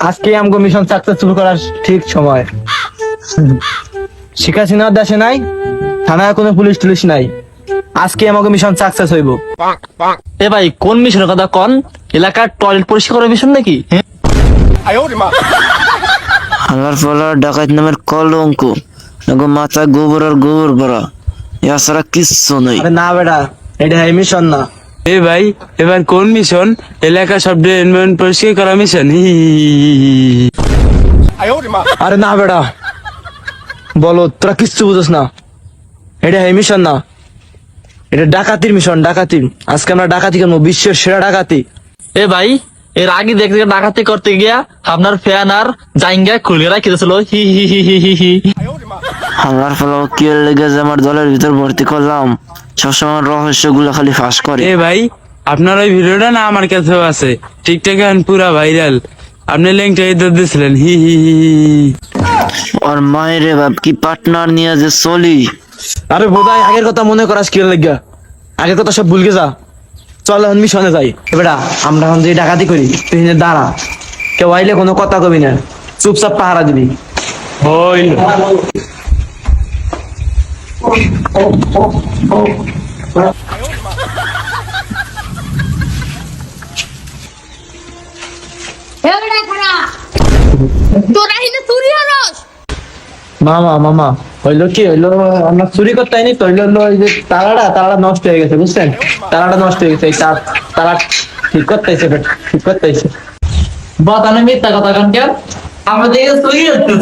আজকে আমগো mission successful করার ঠিক সময়। শিখ হাসিনার দেশে নাই, থানায় কোনো পুলিশ টুলিশ নাই, আজকে আমাকে মিশন সাকসেস হইব। এ ভাই কোন মিশনের কথা কন? এলাকার টয়লেট পরিষ্কার করার মিশন নাকি? আমার ফলা ডাকাত নামের কলঙ্ক, মাথায় গোবর আর গোবর ভরা, এছাড়া কিচ্ছু নেই। আরে না বেটা, এটা মিশন না। এ ভাই এবার কোন মিশন? এলাকা সব এনভায়রনমেন্ট পরিষ্কার করা মিশন। আরে না বেটা, বলো তোরা কিচ্ছু বুঝোস না, এটা মিশন না, এটা ডাকাতির মিশন, ডাকাতি। আজকে আমরা ডাকাতি করবো, বিশ্বের সেরা ডাকাতি। এ ভাই এর আগে দেখতে ডাকাতি করতে গিয়া আপনার ফ্যান আর জাইঙ্গা খুলে রাখিয়েছিল। হি হি হি হি হি হি। আমার ফলা কি লেগে যে আমার দলের ভিতর ভর্তি করলাম, সবসময় রহস্য গুলো খালি ফাঁস করে। এ ভাই আপনার ওই ভিডিওটা না আমার কাছেও আছে, টিকটকে এখন পুরা ভাইরাল। আপনি লিঙ্কটা ইদার দিছিলেন। হি হি হি হি। আর মায়ের বাপ কি পার্টনার নিয়ে যে চলি। আরে বোধাই আগের কথা মনে করাস কি লেগা, আগের কথা সব ভুলকে যা, চল এখন মিশনে যাই। বেটা আমরা এখন যে ডাকাতি করি তুই এখানে দাঁড়া, কেউ আইলে কোনো কথা কবি না, চুপচাপ পাহারা দিবি। হইল। এবারে খারা তোরা হিনে চুরি হরস। মামা মামা হইলো কি হইলো, আমরা চুরি করতে আইনি তো, হইলো ওই যে তালাটা নষ্ট হয়ে গেছে, বুঝছেন? তালাটা নষ্ট হয়ে গেছে, এই তালা ঠিক করতে আইছে, ঠিক করতে আইছে। বাতানে মিথ্যা কথা কান কেন? আমরা দেখে চুরি হচ্ছে।